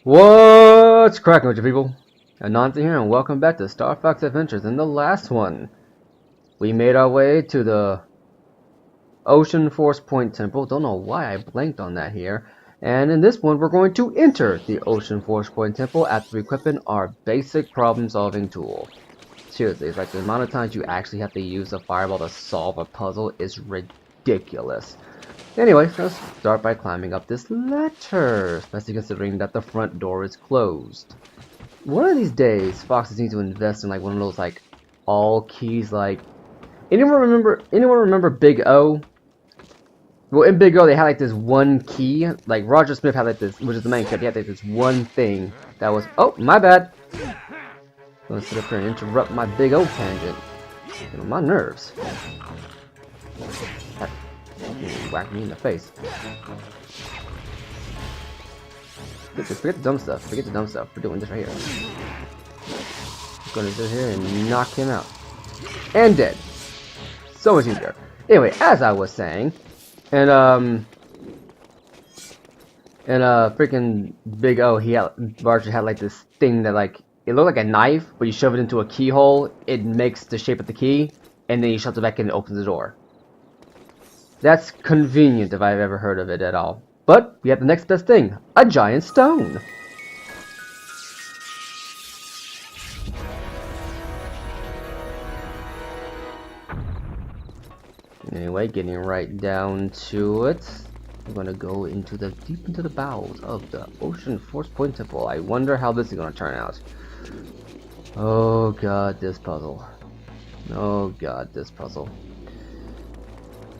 What's cracking with you people? Anansi here and welcome back to Star Fox Adventures. In the last one, we made our way to the Ocean Force Point Temple. Don't know why I blanked on that here. And in this one, we're going to enter the Ocean Force Point Temple after equipping our basic problem-solving tool. Seriously, it's like the amount of times you actually have to use a fireball to solve a puzzle is ridiculous. Anyway, let's start by climbing up this ladder, especially considering that the front door is closed. One of these days, Foxes need to invest in like one of those like all keys. Like anyone remember Big O? Well, in Big O they had like this one key. Like Roger Smith had like this, which is the main key. He had like this one thing that was. Oh, my bad. I'm gonna sit up here and interrupt my Big O tangent. Get on my nerves. That whacked me in the face. Forget the dumb stuff. Forget the dumb stuff. We're doing this right here. I'm gonna sit here and knock him out. And dead. So much easier. Anyway, as I was saying, and freaking Big O, Roger had like this thing that like it looked like a knife, but you shove it into a keyhole, it makes the shape of the key, and then you shove it back in and opens the door. That's convenient if I've ever heard of it at all. But we have the next best thing, a giant stone. Anyway, getting right down to it, we're gonna go deep into the bowels of the Ocean Force Point Temple. I wonder how this is gonna turn out. Oh god, this puzzle. Oh god, this puzzle.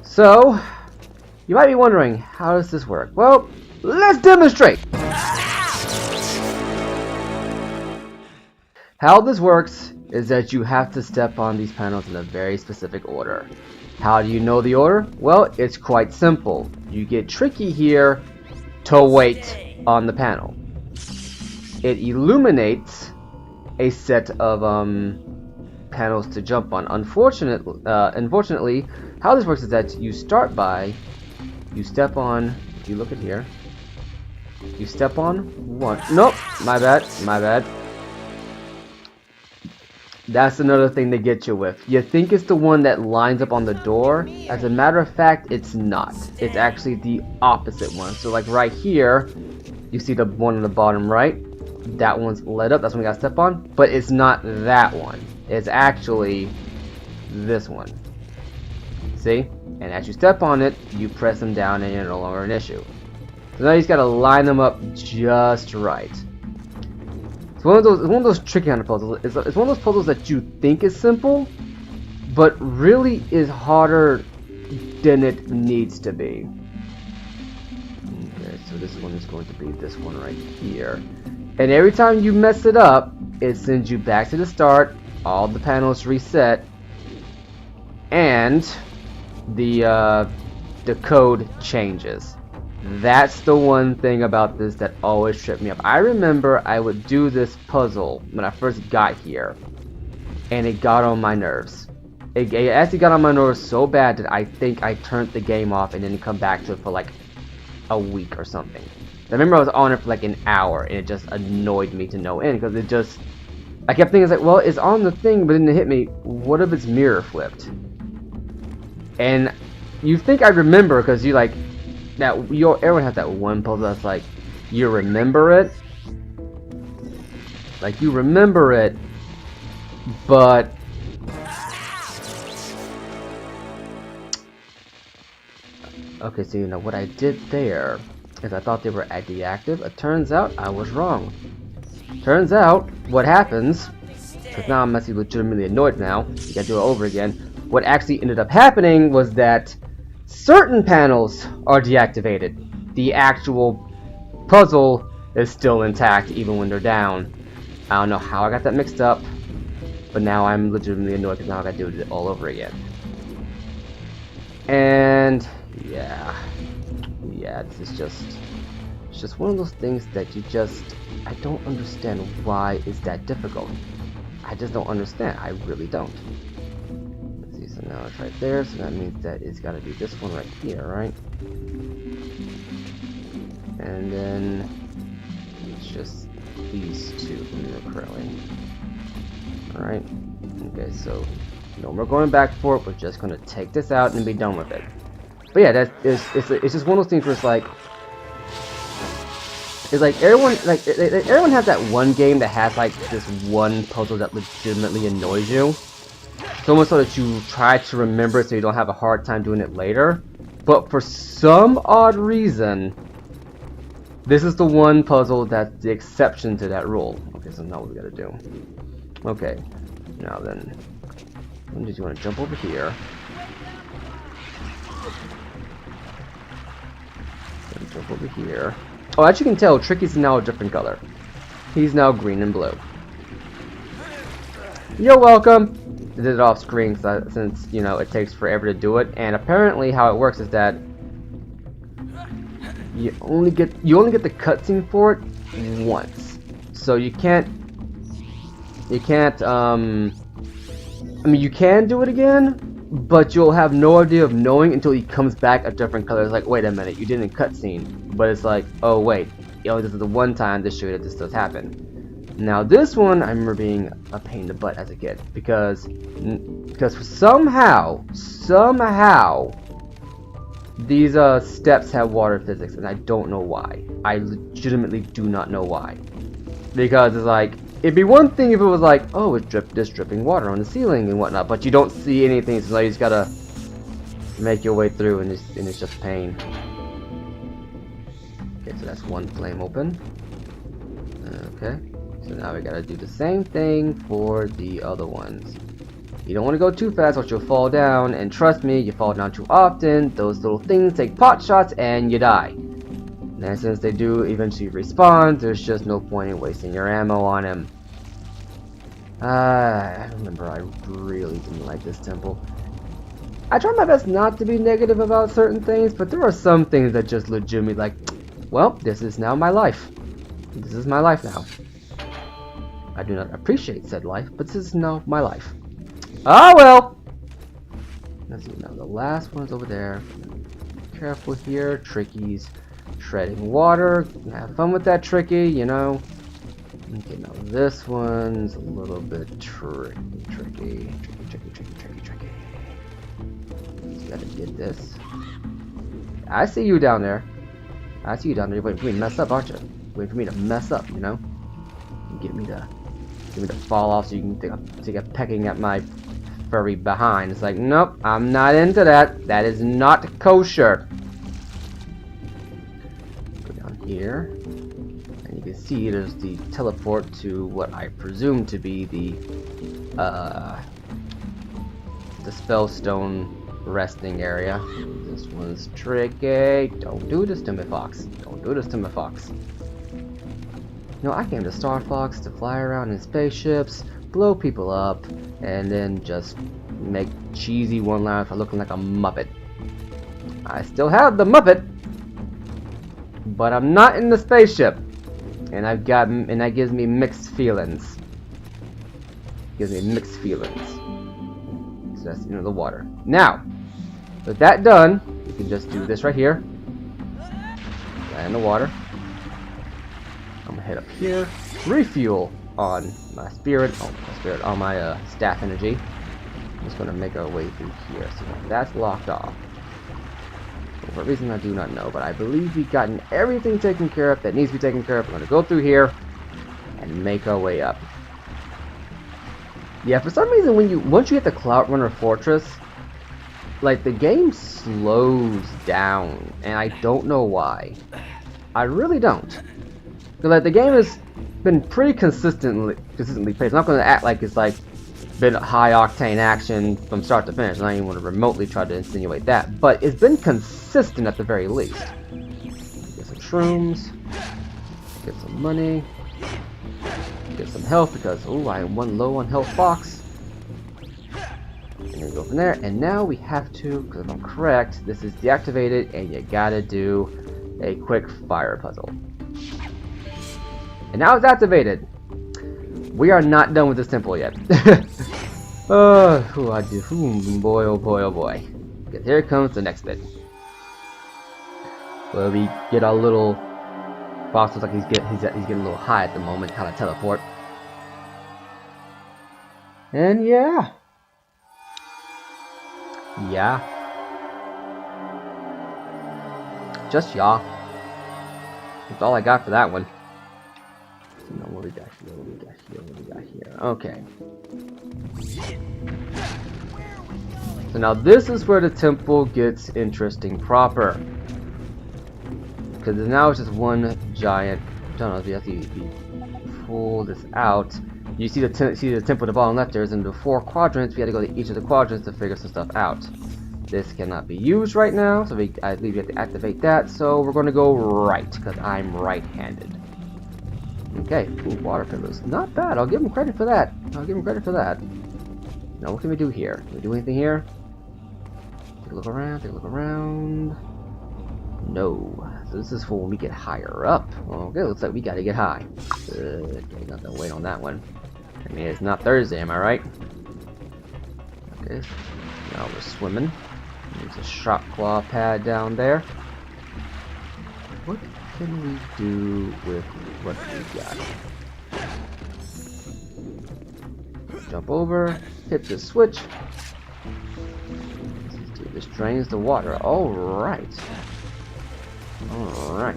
So, you might be wondering, how does this work? Well, let's demonstrate! How this works is that you have to step on these panels in a very specific order. How do you know the order? Well, it's quite simple. You get tricky here to wait on the panel. It illuminates a set of panels to jump on. Unfortunately, how this works is that you step on, if you look at here, you step on one. Nope, my bad. That's another thing they get you with. You think it's the one that lines up on the door. As a matter of fact, it's not. It's actually the opposite one. So like right here, you see the one on the bottom right. That one's lit up. That's one you gotta step on. But it's not that one. It's actually this one. See? And as you step on it, you press them down and you're no longer an issue. So now you just gotta line them up just right. It's one of those tricky kind of puzzles. It's one of those puzzles that you think is simple, but really is harder than it needs to be. Okay, so this one is going to be this one right here. And every time you mess it up, it sends you back to the start, all the panels reset, and the code changes. That's the one thing about this that always tripped me up. I remember I would do this puzzle when I first got here, and it got on my nerves. It actually got on my nerves so bad that I think I turned the game off and didn't come back to it for like a week or something. I remember I was on it for like an hour, and it just annoyed me to no end because I kept thinking, it's like, well, it's on the thing, but then it hit me, what if it's mirror flipped? And you think I remember because you like, that everyone has that one puzzle that's like, you remember it? Like, you remember it, but okay, so you know what I did there is I thought they were deactive. It turns out I was wrong. Turns out what happens, because now I'm actually legitimately annoyed now, you gotta do it over again. What actually ended up happening was that certain panels are deactivated. The actual puzzle is still intact even when they're down. I don't know how I got that mixed up, but now I'm legitimately annoyed because now I gotta do it all over again. And yeah, it's just one of those things that I don't understand why it's that difficult. I just don't understand. I really don't. Let's see, so now it's right there, so that means that it's gotta be this one right here, right? And then just these two from currently. Alright. Okay, so no more going back for it. We're just gonna take this out and be done with it. But yeah, it's just one of those things where it's like everyone has that one game that has like this one puzzle that legitimately annoys you. So much so that you try to remember it so you don't have a hard time doing it later. But for some odd reason, this is the one puzzle that's the exception to that rule. Okay, so now what we gotta do. Okay, now then, when did you want to jump over here? Jump over here. Oh, as you can tell, Tricky's now a different color. He's now green and blue. You're welcome. I did it off screen since you know it takes forever to do it, and apparently how it works is that you only get the cutscene for it once, so you can't. I mean, you can do it again, but you'll have no idea of knowing until he comes back a different color. It's like, wait a minute, you didn't cutscene, but it's like, oh wait, you know, this is the one time to show you that this does happen. Now this one, I remember being a pain in the butt as a kid because somehow these steps have water physics, and I don't know why. I legitimately do not know why. Because it's like, it'd be one thing if it was like, oh, it's dripping water on the ceiling and whatnot, but you don't see anything, so you just gotta make your way through, and it's just pain. Okay, so that's one flame open. Okay, so now we gotta do the same thing for the other ones. You don't want to go too fast or you'll fall down, and trust me, you fall down too often, those little things take pot shots and you die. And since they do eventually respawn, there's just no point in wasting your ammo on him. I remember I really didn't like this temple. I try my best not to be negative about certain things, but there are some things that just legitimately like, well, this is now my life. This is my life now. I do not appreciate said life, but this is now my life. Ah well! Let's see, now the last one's over there. Be careful here, Tricky's treading water. Have fun with that, Tricky, you know. Okay, now this one's a little bit tricky. Tricky. You gotta get this. I see you down there. You're waiting for me to mess up, aren't you? Waiting for me to mess up, you know? Get me to fall off so you can take a pecking at my furry behind. It's like, nope, I'm not into that. That is not kosher. Go down here, and you can see there's the teleport to what I presume to be the Spellstone resting area. This one's tricky. Don't do this to me, Fox. Don't do this to me, Fox. You know, I came to Star Fox to fly around in spaceships, blow people up, and then just make cheesy one-liners for looking like a Muppet. I still have the Muppet, but I'm not in the spaceship, and that gives me mixed feelings. So that's, you know, the water. Now, with that done, you can just do this right here. Right in the water. I'm gonna head up here, refuel on my spirit, on my staff energy. I'm just gonna make our way through here. So that's locked off. For a reason I do not know, but I believe we've gotten everything taken care of that needs to be taken care of. We're gonna go through here and make our way up. Yeah, for some reason once you hit the Cloud Runner Fortress, like the game slows down, and I don't know why. I really don't. Like, the game has been pretty consistently paced. I'm not going to act like it's like been high octane action from start to finish. I don't even want to remotely try to insinuate that, but it's been consistent at the very least. Get some shrooms, get some money, get some health because I am one low on health box. And then go from there. And now we have to, because if I'm correct, this is deactivated, and you gotta do a quick fire puzzle. And now it's activated. We are not done with this temple yet. Boy, oh boy, oh boy. Because here comes the next bit. Where we get our little Fox looks like he's getting a little high at the moment. Kind of teleport. And yeah. Just yeah. That's all I got for that one. So now what we got here? What we got here? What we got here? Okay. So now this is where the temple gets interesting proper. Because now it's just one giant. I don't know if you have to pull this out. You see the temple at the bottom left. There's in the 4 quadrants. We had to go to each of the quadrants to figure some stuff out. This cannot be used right now, so I believe we have to activate that. So we're going to go right because I'm right-handed. Okay, ooh, water pillars. Not bad. I'll give him credit for that. Now what can we do here? Can we do anything here? Take a look around. No. So this is for when we get higher up. Okay, looks like we gotta get high. Okay, got to wait on that one. I mean, it's not Thursday, am I right? Okay, now we're swimming. There's a shock claw pad down there. What can we do with what we got? Jump over, hit the switch. This drains the water. Alright. Alright.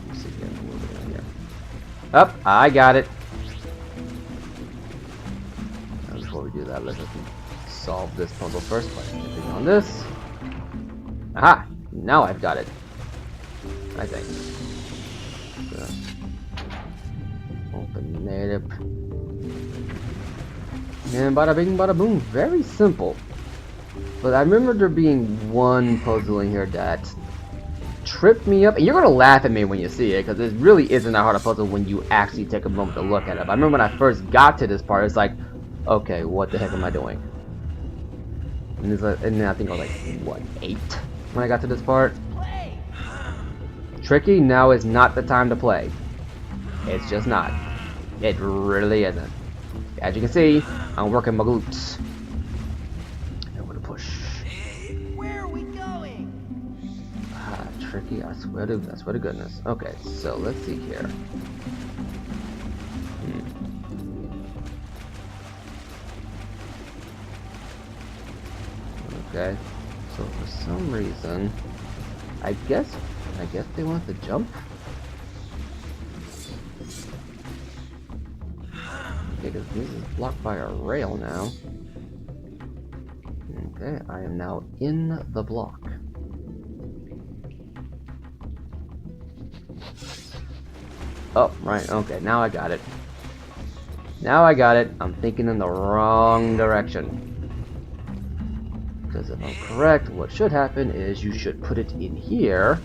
Let's see here. What are we doing here? Up, I got it. Now, before we do that, let's solve this puzzle first by clicking on this. Aha! Now I've got it. I think. Open native. And bada bing, bada boom. Very simple. But I remember there being one puzzle in here that tripped me up. And you're gonna laugh at me when you see it, because it really isn't that hard a puzzle when you actually take a moment to look at it. But I remember when I first got to this part, it's like, okay, what the heck am I doing? And, and then I think I was like, what, 8 when I got to this part? Tricky, now is not the time to play. It's just not. It really isn't. As you can see, I'm working my glutes. I'm gonna push. Where are we going? Tricky, I swear to goodness. Okay, so let's see here. Okay, so for some reason, I guess they want to jump. Okay, because this is blocked by a rail now. Okay, I am now in the block. Oh, right, okay, now I got it. I'm thinking in the wrong direction. Because if I'm correct, what should happen is you should put it in here.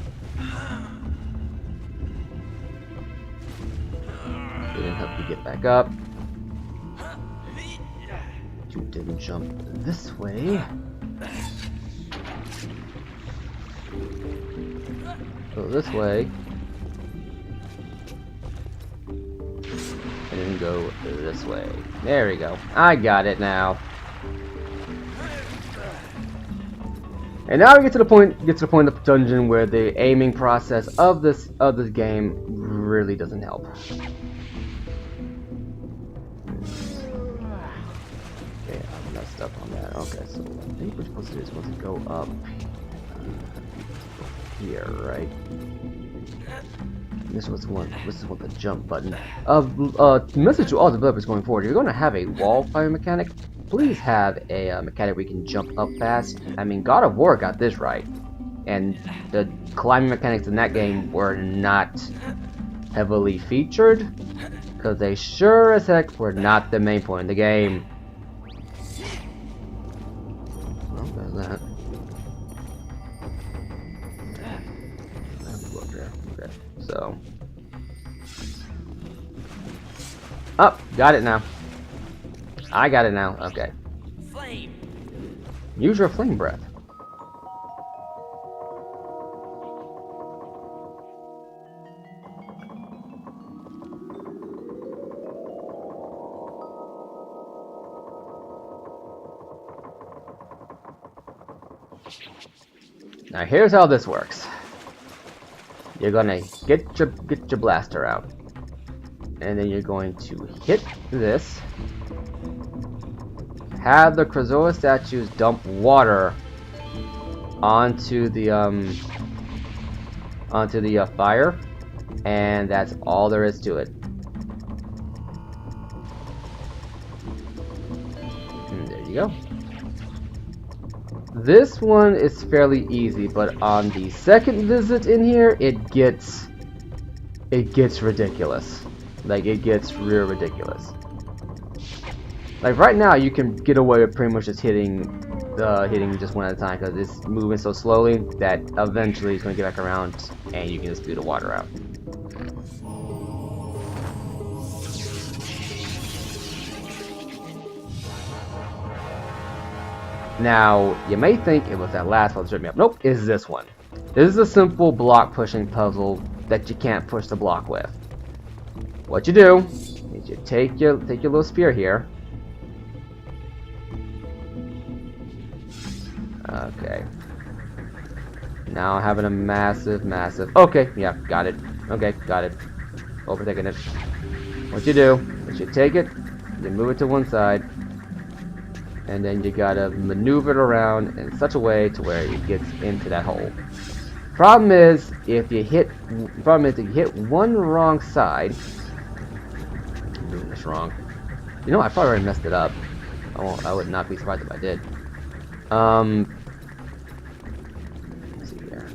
It'll help you get back up. You didn't jump this way. Go this way. And then go this way. There we go. I got it now. And now we get to the point of the dungeon where the aiming process of this game really doesn't help. Okay, I messed up on that. Okay, so I think we're supposed to go up here, right? This is what the jump button. Message to all developers going forward: if you're going to have a wall climber mechanic, please have a mechanic where you can jump up fast. I mean, God of War got this right, and the climbing mechanics in that game were not heavily featured, because they sure as heck were not the main point of the game. Well, there's that. Okay, so. Oh, got it now. I got it now. Okay. Flame. Use your flame breath. Now here's how this works. you're gonna get your blaster out, and then you're going to hit this. Have the Krazoa statues dump water onto the fire, and that's all there is to it. And there you go. This one is fairly easy, but on the second visit in here, it gets ridiculous. Like, it gets real ridiculous. Like, right now, you can get away with pretty much just hitting just one at a time, because it's moving so slowly that eventually it's going to get back around, and you can just spew the water out. Now, you may think it was that last one that tripped me up. Nope, it's this one. This is a simple block pushing puzzle that you can't push the block with. What you do is you take your little spear here. Okay. Now having a massive. Okay, yeah, got it. Okay, got it. Overtaking it. What you do is you take it, you move it to one side, and then you gotta maneuver it around in such a way to where it gets into that hole. Problem is, if you hit one wrong side. I'm doing this wrong. You know, I probably already messed it up. I would not be surprised if I did. Let's see here.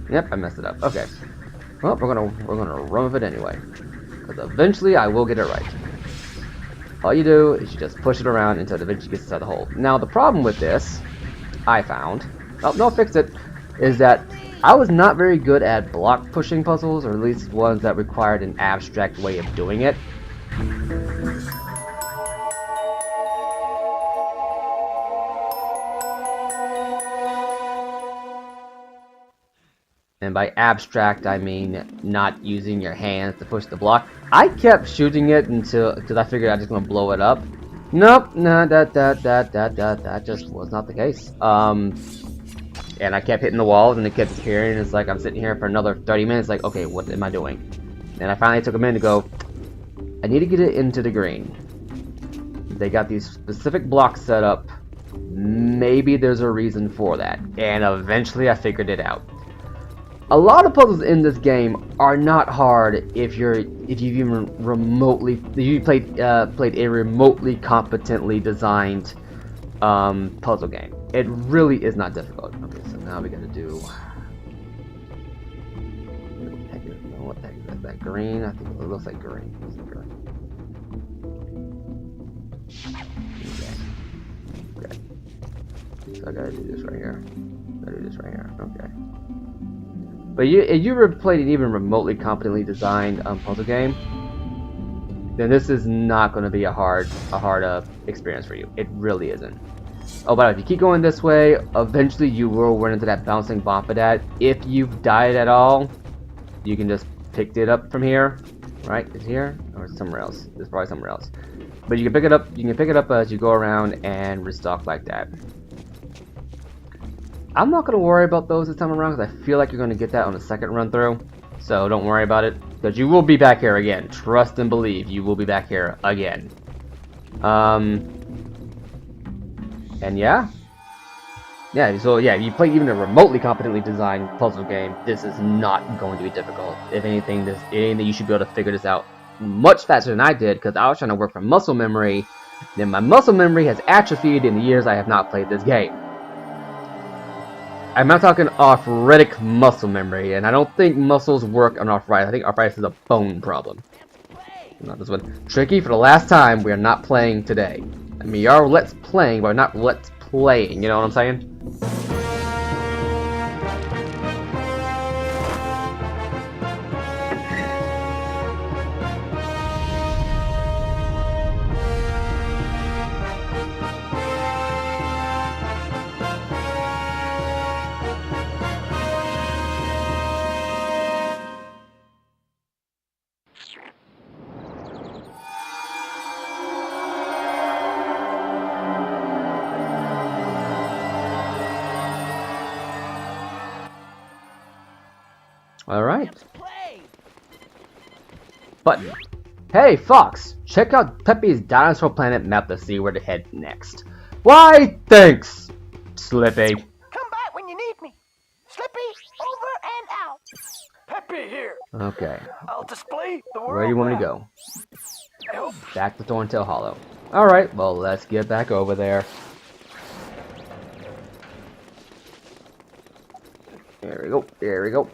Yep, I messed it up. Okay. Well, we're gonna run with it anyway, because eventually I will get it right. All you do is you just push it around until it eventually gets inside the hole. Now, the problem with this, I found, no, fix it, is that I was not very good at block pushing puzzles, or at least ones that required an abstract way of doing it. And by abstract, I mean not using your hands to push the block. I kept shooting it because I figured I was just gonna blow it up. Nope, no, that just was not the case. And I kept hitting the walls, and it kept disappearing. It's like I'm sitting here for another 30 minutes. Like, okay, what am I doing? And I finally took a minute to go. I need to get it into the green. They got these specific blocks set up. Maybe there's a reason for that. And eventually, I figured it out. A lot of puzzles in this game are not hard if you've played a remotely competently designed puzzle game. It really is not difficult. Okay, so now we gotta do. What the heck is that? Green? I think it looks like green. Okay. So I gotta do this right here. Okay. But if you ever played an even remotely competently designed puzzle game, then this is not going to be a hard experience for you. It really isn't. Oh, but if you keep going this way, eventually you will run into that bouncing Bombadil. If you've died at all, you can just pick it up from here. Right? It's here or somewhere else. It's probably somewhere else. But you can pick it up. You can pick it up as you go around and restock like that. I'm not going to worry about those this time around because I feel like you're going to get that on the second run through. So don't worry about it, because you will be back here again. Trust and believe, you will be back here again. And yeah. So yeah, if you play even a remotely competently designed puzzle game, this is not going to be difficult. If anything, you should be able to figure this out much faster than I did, because I was trying to work from muscle memory. Then my muscle memory has atrophied in the years I have not played this game. I'm not talking arthritic muscle memory, and I don't think muscles work on arthritis. I think arthritis is a bone problem. Not this one. Tricky, for the last time, we are not playing today. I mean, we are let's playing, but we're not let's playing, you know what I'm saying? Alright. Let's play. Button. Hey, Fox! Check out Pepe's Dinosaur Planet map to see where to head next. Why, thanks, Slippy. Come back when you need me. Slippy, over and out. Peppy here. Okay, I'll display the world. where do you want me to go? I hope. Back to Thorntail Hollow. Alright, well, let's get back over there. There we go, there we go.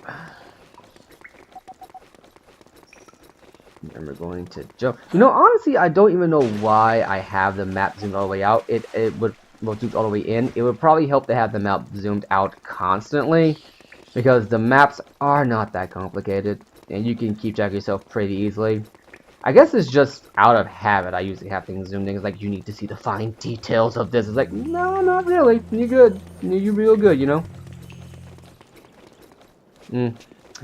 And we're going to jump. You know, honestly, I don't even know why I have the map zoomed all the way out. It would, well, zoomed all the way in. It would probably help to have the map zoomed out constantly, because the maps are not that complicated, and you can keep track of yourself pretty easily. I guess it's just out of habit. I usually have things zoomed in. It's like, you need to see the fine details of this. It's like, no, not really. You're good. You're real good, you know?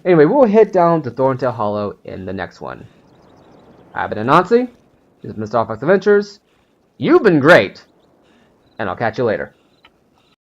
Anyway, we'll head down to Thorntail Hollow in the next one. I've been Anansi. This has been Star Fox Adventures. You've been great. And I'll catch you later.